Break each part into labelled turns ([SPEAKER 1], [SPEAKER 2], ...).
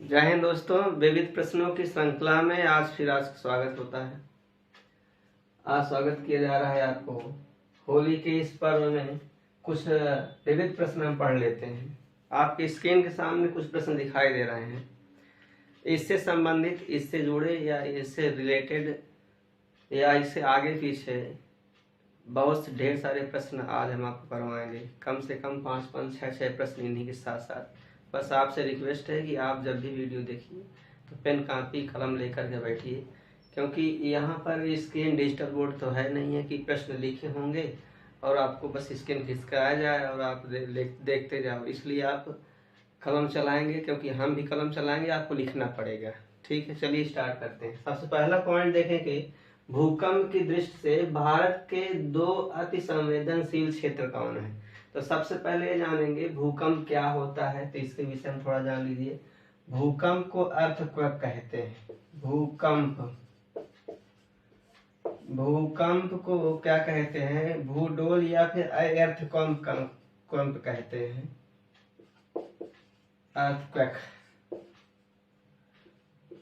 [SPEAKER 1] जय हिंद दोस्तों, विविध प्रश्नों की श्रृंखला में आज फिर आपका स्वागत होता है। आज स्वागत किया जा रहा है आपको होली के इस पर्व में। कुछ विविध प्रश्न हम पढ़ लेते हैं। आपकी स्क्रीन के सामने कुछ प्रश्न दिखाई दे रहे हैं। इससे संबंधित, इससे जुड़े या इससे रिलेटेड या इससे आगे पीछे बहुत से ढेर सारे प्रश्न आज हम आपको करवाएंगे। कम से कम 5-5, 6-6 प्रश्न इन्हीं के साथ साथ। बस आपसे रिक्वेस्ट है कि आप जब भी वीडियो देखिए तो पेन कापी कलम लेकर के बैठिए, क्योंकि यहाँ पर स्क्रीन डिजिटल बोर्ड तो है नहीं है कि प्रश्न लिखे होंगे और आपको बस स्क्रीन खिसकाया जाए और आप देखते जाओ। इसलिए आप कलम चलाएंगे, क्योंकि हम भी कलम चलाएंगे, आपको लिखना पड़ेगा। ठीक है, चलिए स्टार्ट करते हैं। सबसे पहला पॉइंट देखें कि भूकंप की दृष्टि से भारत के 2 अति संवेदनशील क्षेत्र कौन है। तो सबसे पहले जानेंगे भूकंप क्या होता है, तो इसके विषय में थोड़ा जान लीजिए। भूकंप को अर्थक्वेक कहते हैं। भूकंप को क्या कहते हैं? भूडोल या फिर अर्थक्वेक कहते हैं।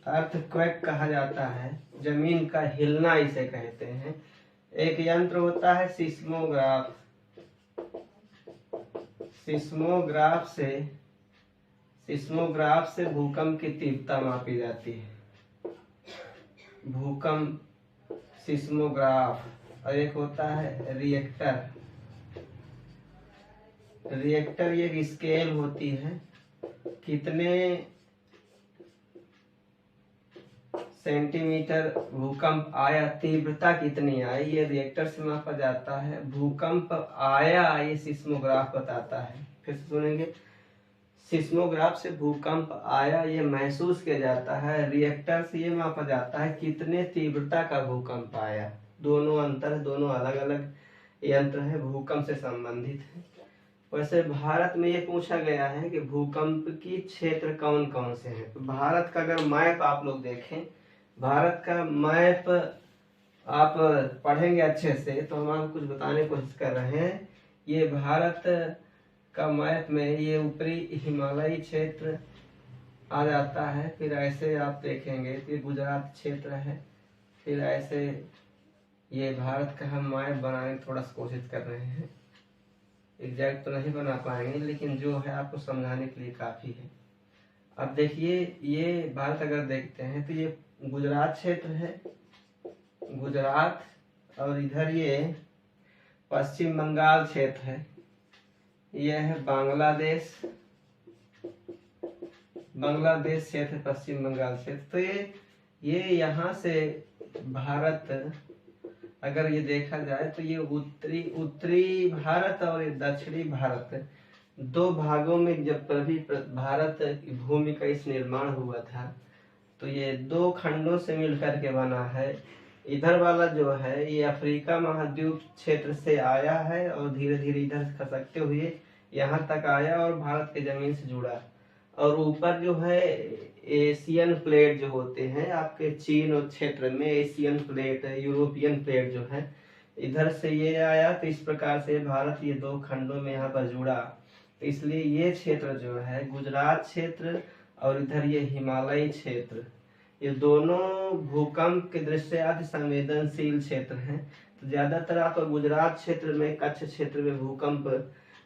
[SPEAKER 1] अर्थक्वेक कहा जाता है। जमीन का हिलना इसे कहते हैं। एक यंत्र होता है सिस्मोग्राफ। सिस्मोग्राफ से भूकंप की तीव्रता मापी जाती है। भूकंप सिस्मोग्राफ। और एक होता है रिएक्टर। ये एक स्केल होती है, कितने सेंटीमीटर भूकंप आया, तीव्रता कितनी आई, ये रिएक्टर से मापा जाता है। भूकंप आया, ये सिस्मोग्राफ बताता है। फिर सुनेंगे, सिस्मोग्राफ से भूकंप आया ये महसूस किया जाता है। रिएक्टर से ये मापा जाता है कितने तीव्रता का भूकंप आया। दोनों अंतर है, दोनों अलग अलग यंत्र है, भूकंप से संबंधित है। वैसे भारत में ये पूछा गया है कि भूकंप की क्षेत्र कौन कौन से हैं। तो भारत का अगर मैप आप लोग देखें, भारत का मैप आप पढ़ेंगे अच्छे से तो हम आपको कुछ बताने की कोशिश कर रहे हैं। ये भारत का मैप में ये ऊपरी हिमालयी क्षेत्र आ जाता है। फिर ऐसे आप देखेंगे तो ये गुजरात क्षेत्र है। फिर ऐसे ये भारत का हम मैप बनाने की थोड़ा सा कोशिश कर रहे हैं। एग्जैक्ट तो नहीं बना पाएंगे, लेकिन जो है आपको समझाने के लिए काफ़ी है। अब देखिए, ये भारत अगर देखते हैं तो ये गुजरात क्षेत्र है, गुजरात। और इधर ये पश्चिम बंगाल क्षेत्र है। यह है बांग्लादेश क्षेत्र, पश्चिम बंगाल क्षेत्र। तो ये यहाँ से भारत अगर ये देखा जाए तो ये उत्तरी भारत और ये दक्षिणी भारत, 2 भागों में जब कभी भारत की भूमि का इस निर्माण हुआ था तो ये 2 खंडों से मिलकर के बना है। इधर वाला जो है ये अफ्रीका महाद्वीप क्षेत्र से आया है और धीरे धीरे इधर खसकते हुए यहाँ तक आया और भारत की जमीन से जुड़ा। और ऊपर जो है एशियन प्लेट जो होते हैं आपके चीन और क्षेत्र में, एशियन प्लेट, यूरोपियन प्लेट जो है इधर से ये आया। तो इस प्रकार से भारत ये 2 खंडों में यहाँ पर जुड़ा। तो इसलिए ये क्षेत्र जो है गुजरात क्षेत्र और इधर ये हिमालयी क्षेत्र, ये दोनों भूकंप की दृष्टि से अति संवेदनशील क्षेत्र हैं। तो ज्यादातर आप गुजरात क्षेत्र में, कच्छ क्षेत्र में भूकंप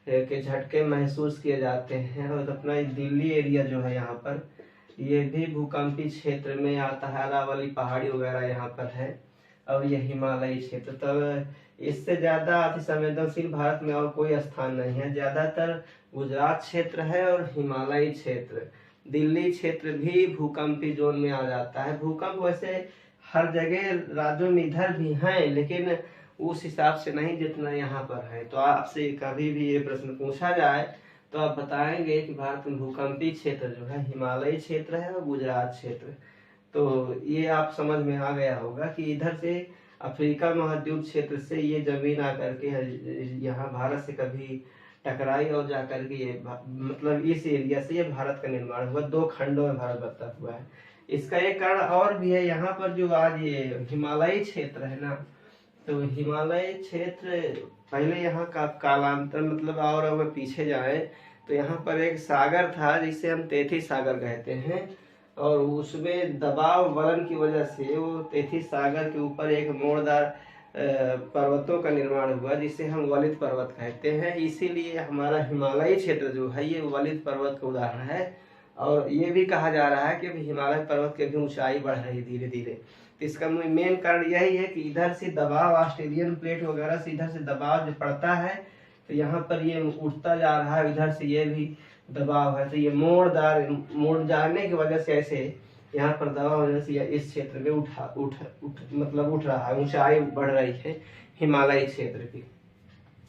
[SPEAKER 1] के झटके महसूस किए जाते हैं। और अपना दिल्ली एरिया जो है यहाँ पर, ये भी भूकंपी क्षेत्र में आता है। अरावली पहाड़ी वगैरह यहाँ पर है। और ये हिमालयी क्षेत्र, तब इससे ज्यादा अति संवेदनशील भारत में और कोई स्थान नहीं है। ज्यादातर गुजरात क्षेत्र है और हिमालयी क्षेत्र। दिल्ली क्षेत्र भी भूकंपी जोन में आ जाता है। भूकंप वैसे हर जगह राज्यों में इधर भी हैं, लेकिन उस हिसाब से नहीं जितना यहाँ पर है। तो आपसे कभी भी ये प्रश्न पूछा जाए तो आप बताएंगे कि भारत में भूकंपी क्षेत्र जो है हिमालयी क्षेत्र है और गुजरात क्षेत्र। तो ये आप समझ में आ गया होगा कि इधर से अफ्रीका महाद्वीप क्षेत्र से ये जमीन आकर के यहाँ भारत से कभी टकराई और जाकर के ये मतलब इस एरिया से ये भारत का निर्माण हुआ। 2 खंडों में भारत बटा हुआ है। इसका एक कारण और भी है। यहाँ पर जो आज ये हिमालयी क्षेत्र है ना, तो हिमालय क्षेत्र पहले यहाँ का कालांतर मतलब और अगर पीछे जाए तो यहाँ पर एक सागर था जिसे हम तेथिस सागर कहते हैं, और उसमें दबाव वलन की वजह से वो तेथिस सागर के ऊपर एक मोड़दार पर्वतों का निर्माण हुआ जिसे हम वलित पर्वत कहते हैं। इसीलिए हमारा हिमालयी क्षेत्र जो है ये वलित पर्वत का उदाहरण है। और ये भी कहा जा रहा है कि हिमालय पर्वत की भी ऊंचाई बढ़ रही है धीरे धीरे। तो इसका मेन कारण यही है कि इधर से दबाव ऑस्ट्रेलियन प्लेट वगैरह से इधर से दबाव जो पड़ता है तो यहाँ पर ये उठता जा रहा है, इधर से ये भी दबाव है, तो ये मोड़ जाने की वजह से ऐसे यहाँ पर दबाव वजह से इस क्षेत्र में उठ रहा है, ऊंचाई बढ़ रही है हिमालय क्षेत्र की।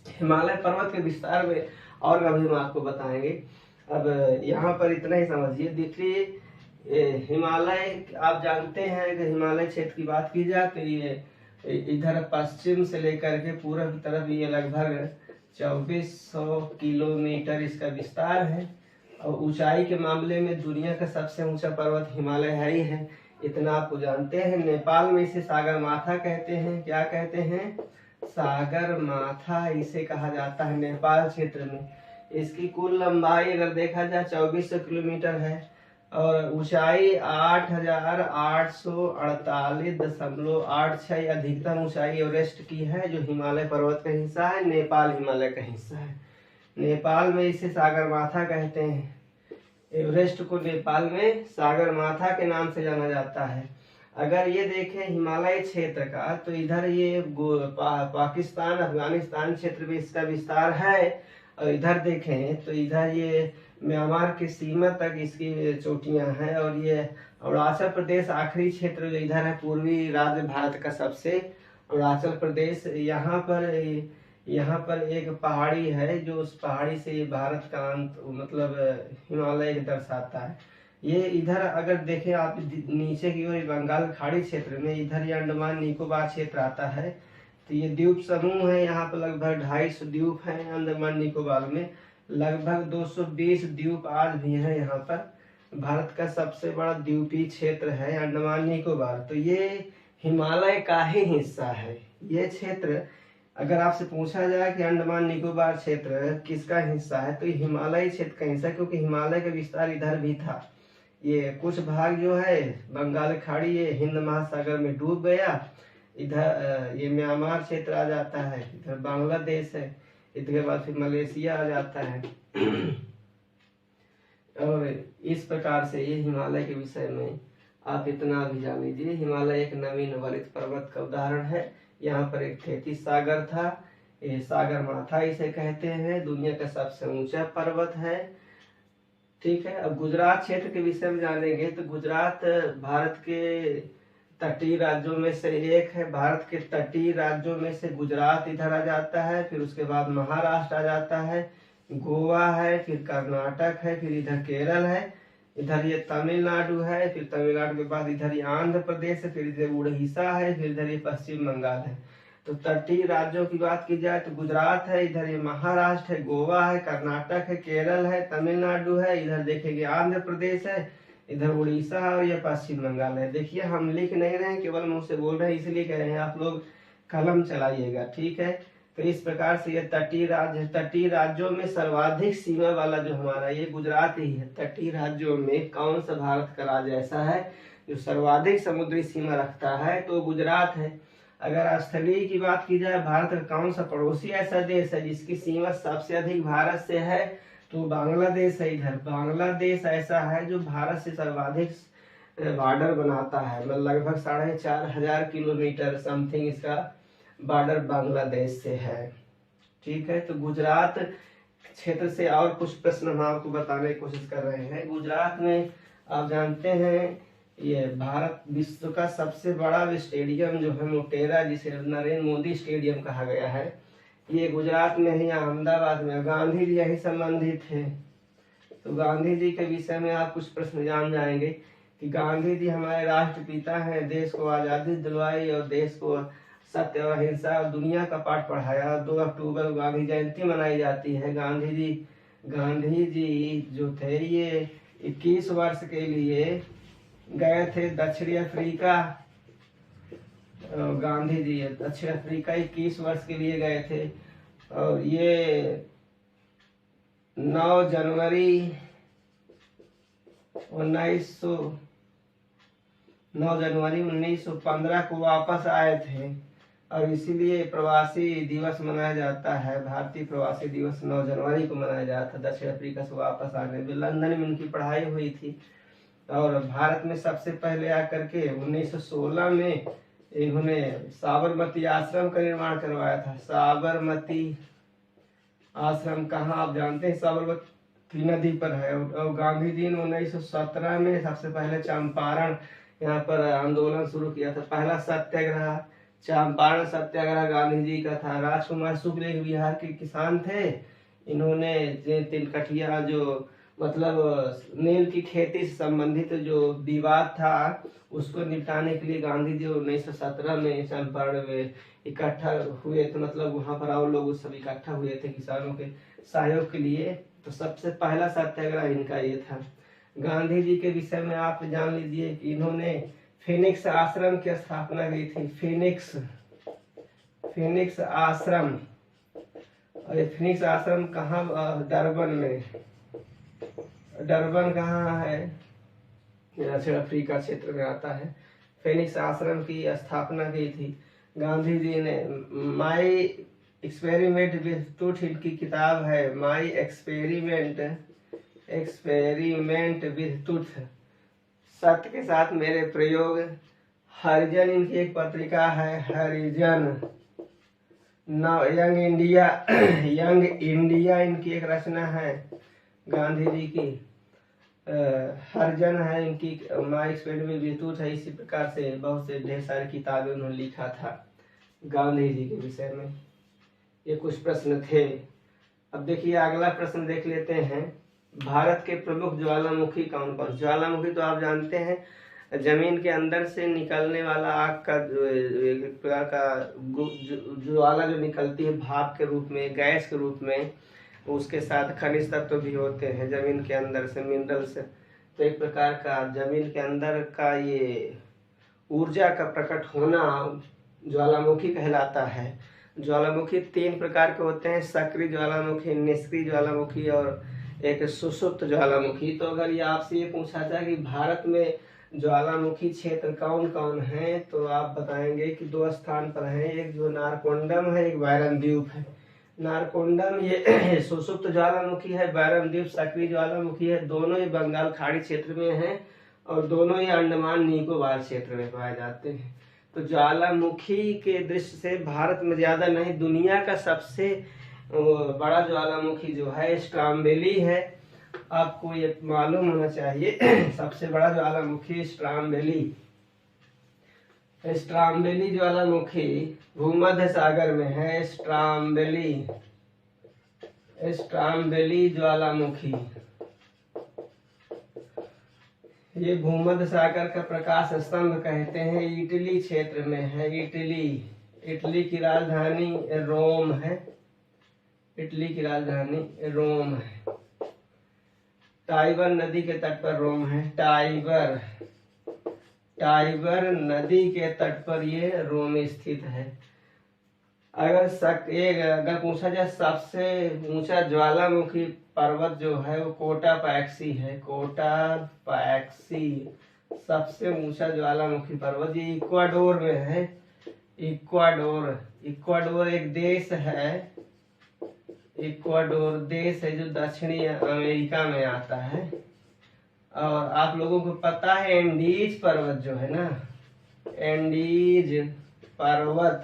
[SPEAKER 1] हिमालय पर्वत के विस्तार में और अभी हम आपको बताएंगे। अब यहाँ पर इतना ही समझिए। देखिए हिमालय आप जानते हैं कि हिमालय क्षेत्र की बात की जाए तो ये इधर पश्चिम से लेकर के पूर्व की तरफ ये लगभग 2400 किलोमीटर इसका विस्तार है। और ऊंचाई के मामले में दुनिया का सबसे ऊंचा पर्वत हिमालय है ही है, इतना आपको जानते हैं। नेपाल में इसे सागर माथा कहते हैं। क्या कहते हैं? सागर माथा इसे कहा जाता है नेपाल क्षेत्र में। इसकी कुल लंबाई अगर देखा जाए 2400 किलोमीटर है और ऊंचाई 8848.86 अधिकतम ऊंचाई एवरेस्ट की है जो हिमालय पर्वत का हिस्सा है, नेपाल हिमालय का हिस्सा है। नेपाल में इसे सागर माथा कहते हैं। एवरेस्ट को नेपाल में सागर माथा के नाम से जाना जाता है। अगर ये देखें हिमालय क्षेत्र का तो इधर ये पाकिस्तान अफगानिस्तान क्षेत्र में इसका विस्तार है, और इधर देखें तो इधर ये म्यांमार की सीमा तक इसकी चोटियां हैं। और ये अरुणाचल प्रदेश आखिरी क्षेत्र जो इधर है, पूर्वी राज्य भारत का सबसे अरुणाचल प्रदेश। यहाँ पर एक पहाड़ी है जो उस पहाड़ी से भारत का अंत मतलब हिमालय दर्शाता है। ये इधर अगर देखें आप नीचे की ओर बंगाल खाड़ी क्षेत्र में, इधर ये अंडमान निकोबार क्षेत्र आता है। तो ये द्वीप समूह है, यहाँ पर लगभग 250 द्वीप हैं अंडमान निकोबार में। लगभग 220 द्वीप आज भी है यहाँ पर। भारत का सबसे बड़ा द्वीपीय क्षेत्र है अंडमान निकोबार। तो ये हिमालय का ही हिस्सा है। ये क्षेत्र अगर आपसे पूछा जाए कि अंडमान निकोबार क्षेत्र किसका हिस्सा है तो हिमालय क्षेत्र का हिस्सा, क्योंकि हिमालय का विस्तार इधर भी था। ये कुछ भाग जो है बंगाल खाड़ी ये हिंद महासागर में डूब गया। इधर ये म्यांमार क्षेत्र आ जाता है, इधर बांग्लादेश है, इसके बाद फिर मलेशिया आ जाता है। और इस प्रकार से ये हिमालय के विषय में आप इतना भी जान लीजिए। हिमालय एक नवीन वलित पर्वत का उदाहरण है। यहाँ पर एक तेथिस सागर था, ये सागर माथा इसे कहते हैं, दुनिया का सबसे ऊंचा पर्वत है। ठीक है। अब गुजरात क्षेत्र के विषय में जानेंगे तो गुजरात भारत के तटीय राज्यों में से एक है। भारत के तटीय राज्यों में से गुजरात इधर आ जाता है, फिर उसके बाद महाराष्ट्र आ जाता है, गोवा है, फिर कर्नाटक है, फिर इधर केरल है, इधर ये तमिलनाडु है, फिर तमिलनाडु के बाद इधर ये आंध्र प्रदेश है, फिर इधर उड़ीसा है, फिर इधर ये पश्चिम बंगाल है। तो तटीय राज्यों की बात की जाए तो गुजरात है, इधर ये महाराष्ट्र है, गोवा है, कर्नाटक है, केरल है, तमिलनाडु है, इधर देखेंगे आंध्र प्रदेश है, इधर उड़ीसा है और ये पश्चिम बंगाल है। देखिए हम लिख नहीं रहे हैं, केवल मुंह से बोल रहे हैं, इसलिए कह रहे हैं आप लोग कलम चलाइएगा। ठीक है। तो इस प्रकार से ये तटीय राज्य है। तटीय राज्यों में सर्वाधिक सीमा वाला जो हमारा ये गुजरात ही है। तटीय राज्यों में कौन सा भारत का राज्य ऐसा है जो सर्वाधिक समुद्री सीमा रखता है तो गुजरात है। अगर स्थलीय की बात की जाए भारत का कौन सा पड़ोसी ऐसा देश है जिसकी सीमा सबसे अधिक भारत से है तो बांग्लादेश है। इधर बांग्लादेश ऐसा है जो भारत से सर्वाधिक बॉर्डर बनाता है, मतलब लगभग 4500 किलोमीटर समथिंग इसका बॉर्डर बांग्लादेश से है। ठीक है। तो गुजरात क्षेत्र से और कुछ प्रश्न हम आपको बताने की कोशिश कर रहे हैं। गुजरात में आप जानते हैं ये भारत विश्व का सबसे बड़ा स्टेडियम जो है मोटेरा, जिसे नरेंद्र मोदी स्टेडियम कहा गया है, ये गुजरात में ही अहमदाबाद में। गांधी जी यही संबंधित थे। तो गांधी जी के विषय में आप कुछ प्रश्न जान जाएंगे कि गांधी जी हमारे राष्ट्रपिता हैं, देश को आजादी दिलवाई और देश को सत्य और अहिंसा और दुनिया का पाठ पढ़ाया। 2 अक्टूबर गांधी जयंती मनाई जाती है। गांधी जी जो थे ये 21 वर्ष के लिए गए थे दक्षिण अफ्रीका। गांधी जी दक्षिण अफ्रीका 21 वर्ष के लिए गए थे और ये 9 जनवरी 1915 को वापस आए थे और इसीलिए प्रवासी दिवस मनाया जाता है। भारतीय प्रवासी दिवस 9 जनवरी को मनाया जाता है। दक्षिण अफ्रीका से वापस आने में लंदन में उनकी पढ़ाई हुई थी और भारत में सबसे पहले आकर के 1916 में इन्होंने साबरमती आश्रम का निर्माण करवाया था। साबरमती आश्रम कहाँ आप जानते हैं? साबरमती नदी पर है। और गांधी जी ने 1917 में सबसे पहले चंपारण यहाँ पर आंदोलन शुरू किया था। पहला सत्याग्रह चंपारण सत्याग्रह गांधी जी का था। राजकुमार शुक्ल एक बिहार के किसान थे। इन्होंने तिलकठिया जो मतलब नील की खेती से संबंधित जो विवाद था उसको निपटाने के लिए गांधी जी 1917 में चंपारण में इकट्ठा हुए थे। मतलब वहां पर और लोग सब इकट्ठा हुए थे किसानों के सहयोग के लिए। तो सबसे पहला सत्याग्रह इनका ये था। गांधी जी के विषय में आप जान लीजिए कि इन्होंने फिनिक्स आश्रम की स्थापना की थी। फिनिक्स आश्रम। और ये फिनिक्स आश्रम कहाँ? डरबन में। डरबन कहाँ है? दक्षिण अफ्रीका क्षेत्र में आता है। फिनिक्स आश्रम की स्थापना की थी गांधी जी ने। माई एक्सपेरिमेंट विद ट्रूथ इनकी किताब है। माई एक्सपेरिमेंट विद ट्रूथ, सत्य के साथ मेरे प्रयोग। हरिजन इनकी एक पत्रिका है। हरिजन। यंग इंडिया इनकी एक रचना है गांधी जी की। हरिजन है इनकी। माई एक्सपेरिमेंट विद ट्रूथ है। इसी प्रकार से बहुत से ढेर सारी किताबें उन्होंने लिखा था गांधी जी के विषय में। ये कुछ प्रश्न थे। अब देखिए अगला प्रश्न देख लेते हैं। भारत के प्रमुख ज्वालामुखी कौन कौन? ज्वालामुखी तो आप जानते हैं जमीन के अंदर से निकलने वाला आग का एक प्रकार का ज्वाला जो निकलती है भाप के रूप में, गैस के रूप में। उसके साथ खनिज तत्व भी होते हैं जमीन के अंदर से, मिनरल्स। तो एक प्रकार का जमीन के अंदर का ये ऊर्जा का प्रकट होना ज्वालामुखी कहलाता है। ज्वालामुखी 3 प्रकार के होते हैं। सक्रिय ज्वालामुखी, निष्क्रिय ज्वालामुखी और एक सुषुप्त ज्वालामुखी। तो अगर ये आपसे ये पूछा जाए कि भारत में ज्वालामुखी क्षेत्र कौन कौन है तो आप बताएंगे कि 2 स्थान पर हैं। एक जो नारकोंडम है, एक बैरन द्वीप है। नारकोंडम ये सुषुप्त ज्वालामुखी है, बैरन द्वीप सक्रिय ज्वालामुखी है। दोनों ये बंगाल खाड़ी क्षेत्र में हैं और दोनों ही अंडमान निकोबार क्षेत्र में पाए जाते हैं। तो ज्वालामुखी के दृष्टि से भारत में ज्यादा नहीं, दुनिया का सबसे बड़ा ज्वालामुखी जो है स्ट्राम्बेली है। आपको ये मालूम होना चाहिए सबसे बड़ा ज्वालामुखी स्ट्राम्बेली ज्वालामुखी भूमध्य सागर में है। स्ट्राम्बेली ज्वालामुखी ये भूमध्य सागर का प्रकाश स्तंभ कहते हैं। इटली क्षेत्र में है। इटली की राजधानी रोम है। टाइबर नदी के तट पर रोम है। टाइबर नदी के तट पर ये रोम स्थित है। अगर पूछा जाए सबसे ऊंचा ज्वालामुखी पर्वत जो है वो कोटापैक्सी है। सबसे ऊंचा ज्वालामुखी पर्वत ये इक्वाडोर में है। इक्वाडोर एक देश है जो दक्षिणी अमेरिका में आता है। और आप लोगों को पता है एंडीज पर्वत जो है ना, एंडीज पर्वत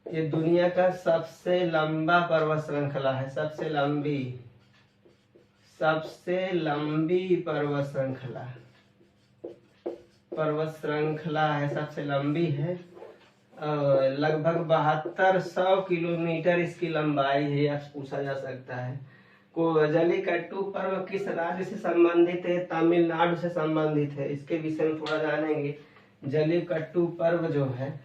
[SPEAKER 1] ये दुनिया का सबसे लंबा पर्वत श्रृंखला है। सबसे लंबी पर्वत श्रृंखला है, सबसे लंबी है। लगभग 7200 किलोमीटर इसकी लंबाई है। यह पूछा जा सकता है। जल्लीकट्टू पर्व किस राज्य से संबंधित है? तमिलनाडु से संबंधित है। इसके विषय में थोड़ा जानेंगे। जल्लीकट्टू पर्व जो है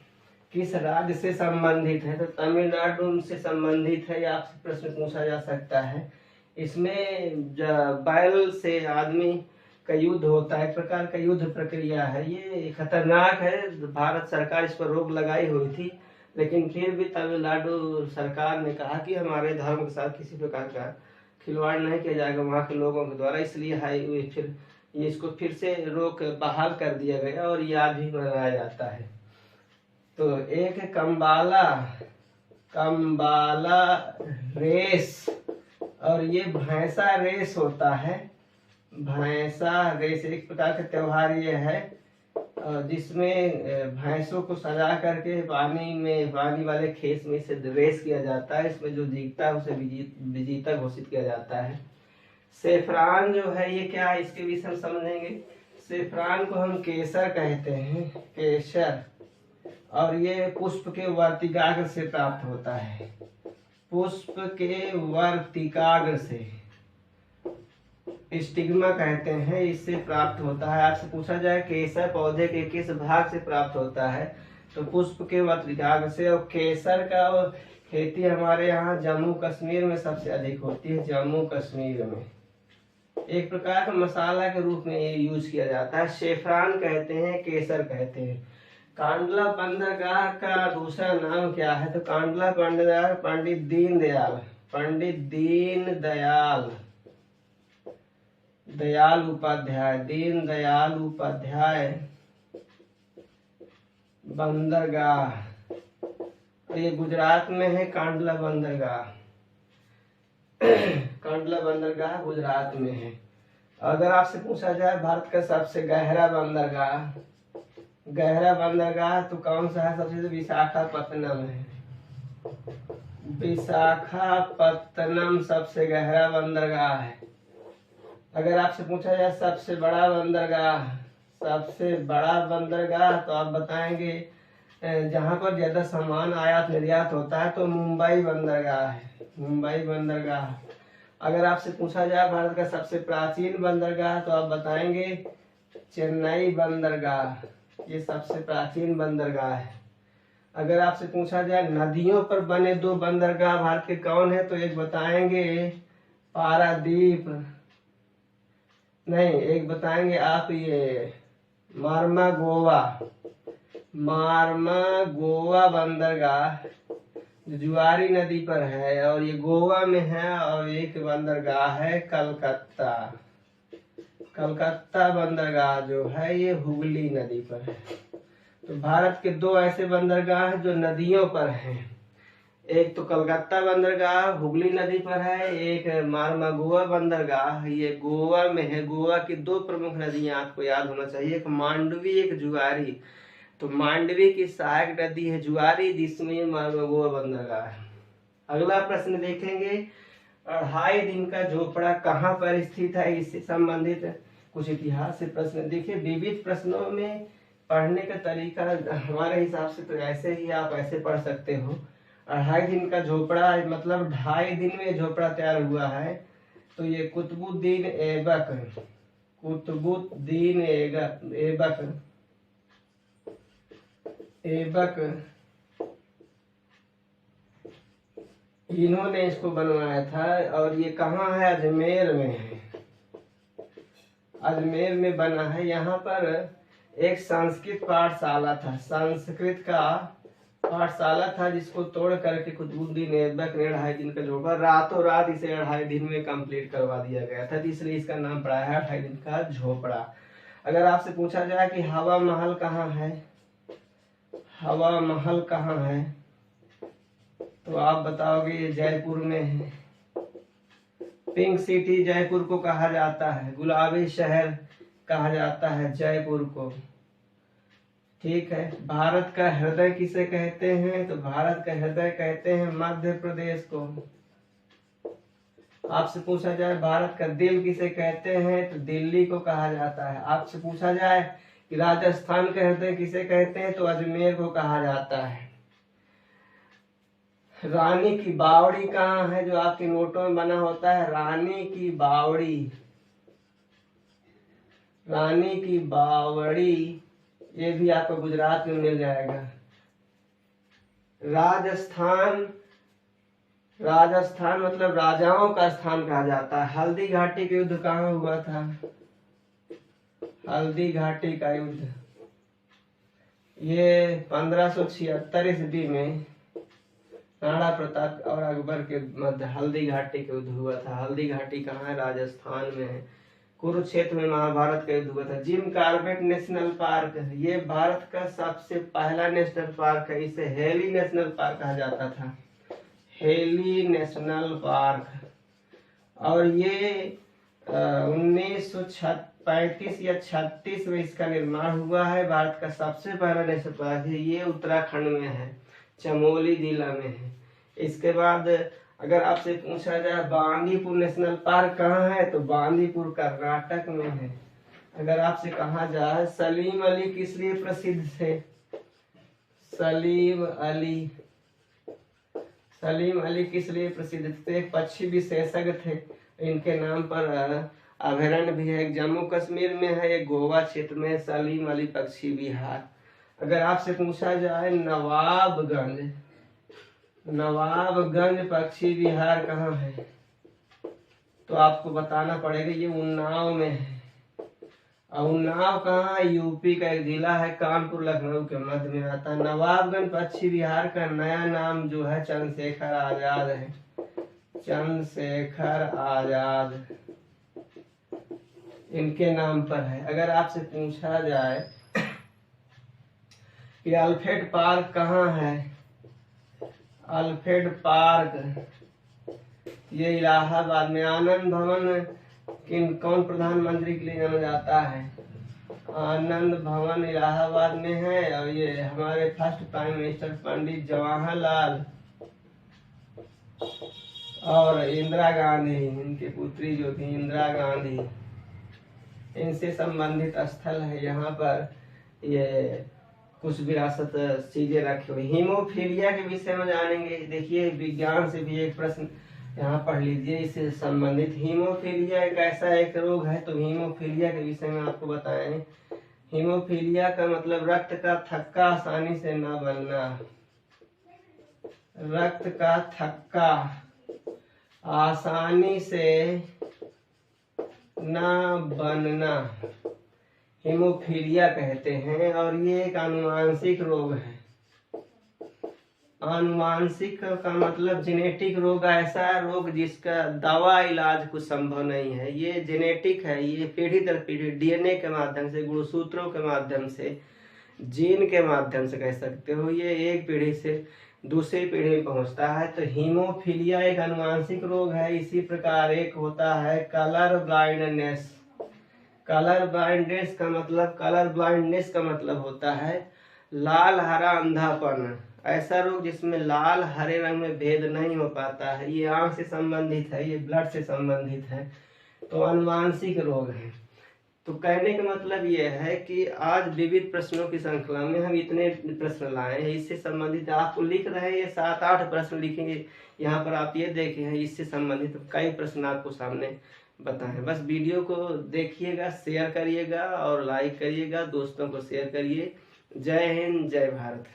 [SPEAKER 1] किस राज्य से संबंधित है? तो तमिलनाडु से संबंधित है। आपसे प्रश्न पूछा जा सकता है। इसमें बैल से आदमी का युद्ध होता है। एक प्रकार का युद्ध प्रक्रिया है। ये खतरनाक है। भारत सरकार इस पर रोक लगाई हुई थी, लेकिन फिर भी तमिलनाडु सरकार ने कहा कि हमारे धर्म के साथ किसी प्रकार का खिलवाड़ नहीं किया जाएगा वहाँ के लोगों के द्वारा, इसलिए हाईवे फिर ये इसको फिर से रोक बहाल कर दिया गया और ये आज भी मनाया जाता है। तो एक है कम्बाला रेस, और ये भैंसा रेस होता है। भैंसा रेस एक प्रकार का त्योहार ये है जिसमें भैंसों को सजा करके पानी वाले खेत में से रेस किया जाता है। इसमें जो जीतता है उसे विजेता घोषित किया जाता है। सेफ्रान जो है ये क्या है, इसके विषय में समझेंगे। सेफ्रान को हम केसर कहते हैं, केसर, और ये पुष्प के वर्तिकाग्र से प्राप्त होता है। पुष्प के वर्तिकाग्र से, स्टिग्मा कहते हैं, इससे प्राप्त होता है। आपसे पूछा जाए केसर पौधे के किस भाग से प्राप्त होता है, तो पुष्प के वर्तिकाग्र से। और केसर का खेती हमारे यहाँ जम्मू कश्मीर में सबसे अधिक होती है। जम्मू कश्मीर में एक प्रकार का मसाला के रूप में ये यूज किया जाता है। सेफ्रान कहते हैं, केसर कहते हैं। कांडला बंदरगाह का दूसरा नाम क्या है, तो कांडला बंदरगाह पंडित दीन दयाल उपाध्याय बंदरगाह, ये गुजरात में है। कांडला बंदरगाह गुजरात में है। अगर आपसे पूछा जाए भारत का सबसे गहरा बंदरगाह तो कौन सा है, सबसे विशाखापत्तनम है। विशाखापत्तनम सबसे गहरा बंदरगाह है। अगर आपसे पूछा जाए सबसे बड़ा बंदरगाह तो आप बताएंगे जहां पर ज्यादा सामान आयात निर्यात होता है तो मुंबई बंदरगाह। अगर आपसे पूछा जाए भारत का सबसे प्राचीन बंदरगाह तो आप बताएंगे चेन्नई बंदरगाह, ये सबसे प्राचीन बंदरगाह है। अगर आपसे पूछा जाए नदियों पर बने 2 बंदरगाह भारत के कौन है, तो एक बताएंगे पारादीप, नहीं एक बताएंगे आप ये मार्मा गोवा बंदरगाह जुआरी नदी पर है और ये गोवा में है। और एक बंदरगाह है कलकत्ता बंदरगाह जो है ये हुगली नदी पर है। तो भारत के 2 ऐसे बंदरगाह जो नदियों पर हैं, एक तो कलकत्ता बंदरगाह हुगली नदी पर है, एक मार्मागोवा बंदरगाह ये गोवा में है। गोवा की 2 प्रमुख नदियां आपको याद होना चाहिए, एक मांडवी एक जुआरी। तो मांडवी की सहायक नदी है जुआरी, जिसमें मार्मागोवा बंदरगाह है। अगला प्रश्न देखेंगे, 2.5 दिन का झोपड़ा कहाँ पर स्थित है, इससे संबंधित कुछ इतिहास से प्रश्न। देखिए विविध प्रश्नों में पढ़ने का तरीका हमारे हिसाब से तो ऐसे ही आप ऐसे पढ़ सकते हो। 2.5 दिन का झोपड़ा मतलब 2.5 दिन में झोपड़ा तैयार हुआ है। तो ये कुतुबुद्दीन ऐबक इन्होंने इसको बनवाया था। और ये कहाँ है, अजमेर में है। अजमेर में बना है। यहाँ पर एक संस्कृत पाठशाला था जिसको तोड़ करके कुतुबुद्दीन ऐबक ने 2.5 दिन का झोपड़ा रातों रात इसे 2.5 दिन में कंप्लीट करवा दिया गया था, इसलिए इसका नाम पड़ा है 2.5 दिन का झोपड़ा। अगर आपसे पूछा जाए कि हवा महल कहाँ है, तो आप बताओगे ये जयपुर में है। पिंक सिटी जयपुर को कहा जाता है, गुलाबी शहर कहा जाता है जयपुर को। ठीक है। भारत का हृदय किसे कहते हैं, तो भारत का हृदय कहते हैं मध्य प्रदेश को। आपसे पूछा जाए भारत का दिल किसे कहते हैं, तो दिल्ली को कहा जाता है। आपसे पूछा जाए कि राजस्थान का हृदय किसे कहते हैं, तो अजमेर को कहा जाता है। रानी की बावड़ी कहाँ है, जो आपके नोटों में बना होता है, रानी की बावड़ी ये भी आपको गुजरात में मिल जाएगा। राजस्थान मतलब राजाओं का स्थान कहा जाता है। हल्दी घाटी का युद्ध कहाँ हुआ था, हल्दी घाटी का युद्ध ये 1576 ईस्वी में राणा प्रताप और अकबर के मध्य हल्दी घाटी का युद्ध हुआ था। हल्दी घाटी कहाँ है? राजस्थान में है। कुरुक्षेत्र में महाभारत का युद्ध हुआ था। जिम कॉर्बेट नेशनल पार्क, ये भारत का सबसे पहला नेशनल पार्क है। इसे हेली नेशनल पार्क कहा जाता था, हेली नेशनल पार्क। और ये 1935 या 36 में इसका निर्माण हुआ है। भारत का सबसे पहला नेशनल पार्क है। ये उत्तराखंड में है, चमोली जिला में है। इसके बाद अगर आपसे पूछा जाए बांदीपुर नेशनल पार्क कहाँ है, तो बांदीपुर कर्नाटक में है। अगर आपसे कहा जाए सलीम अली किस लिए प्रसिद्ध थे, सलीम अली किस लिए प्रसिद्ध थे? एक पक्षी विशेषज्ञ थे। इनके नाम पर अभयारण्य भी है, एक जम्मू कश्मीर में है, एक गोवा क्षेत्र में, सलीम अली पक्षी विहार। अगर आपसे पूछा जाए नवाबगंज पक्षी विहार कहाँ है, तो आपको बताना पड़ेगा ये उन्नाव में है। और उन्नाव कहाँ है? यूपी का एक जिला है, कानपुर लखनऊ के मध्य में आता है। नवाबगंज पक्षी विहार का नया नाम जो है चंद्रशेखर आजाद है, चंद्रशेखर आजाद इनके नाम पर है। अगर आपसे पूछा जाए कि अल्फ्रेड पार्क कहाँ है, अल्फ्रेड पार्क ये इलाहाबाद में। आनंद भवन कौन प्रधानमंत्री के लिए जाना जाता है? आनंद भवन इलाहाबाद में है। और ये हमारे first prime minister Pandit Jawaharlal और इंदिरा गांधी, इनकी पुत्री जो थी इंदिरा गांधी, इनसे संबंधित स्थल है। यहाँ पर ये कुछ विरासत चीजें रखी हुई। हीमोफीलिया के विषय में जानेंगे। देखिए विज्ञान से भी एक प्रश्न यहाँ पढ़ लीजिए इससे संबंधित। हीमोफीलिया एक ऐसा एक रोग है, तो हीमोफीलिया के विषय में आपको बताएं। हीमोफीलिया का मतलब रक्त का थक्का आसानी से न बनना, रक्त का थक्का आसानी से न बनना हीमोफीलिया कहते हैं। और ये एक आनुवांशिक रोग है। आनुवांशिक का मतलब जेनेटिक रोग, ऐसा रोग जिसका दवा इलाज कुछ संभव नहीं है। ये जेनेटिक है, ये पीढ़ी दर पीढ़ी डीएनए के माध्यम से, गुणसूत्रों के माध्यम से, जीन के माध्यम से कह सकते हो, ये एक पीढ़ी से दूसरी पीढ़ी में पहुंचता है। तो हीमोफीलिया एक आनुवांशिक रोग है। इसी प्रकार एक होता है कलर ब्लाइंडनेस। कलर ब्लाइंडनेस का मतलब होता है लाल हरा अंधापन। ऐसा रोग जिसमें लाल हरे रंग में भेद नहीं हो पाता है। ये आंख से संबंधित है, ये ब्लड से संबंधित है, तो आनुवांशिक रोग है। तो कहने का मतलब ये है कि आज विविध प्रश्नों की श्रृंखला में हम इतने प्रश्न लाए हैं। इससे संबंधित आपको लिख रहे हैं, ये 7-8 प्रश्न लिखेंगे। यहाँ पर आप ये देखे हैं, इससे संबंधित कई प्रश्न आपको सामने बताएं। बस वीडियो को देखिएगा, शेयर करिएगा और लाइक करिएगा, दोस्तों को शेयर करिए। जय हिंद, जय भारत।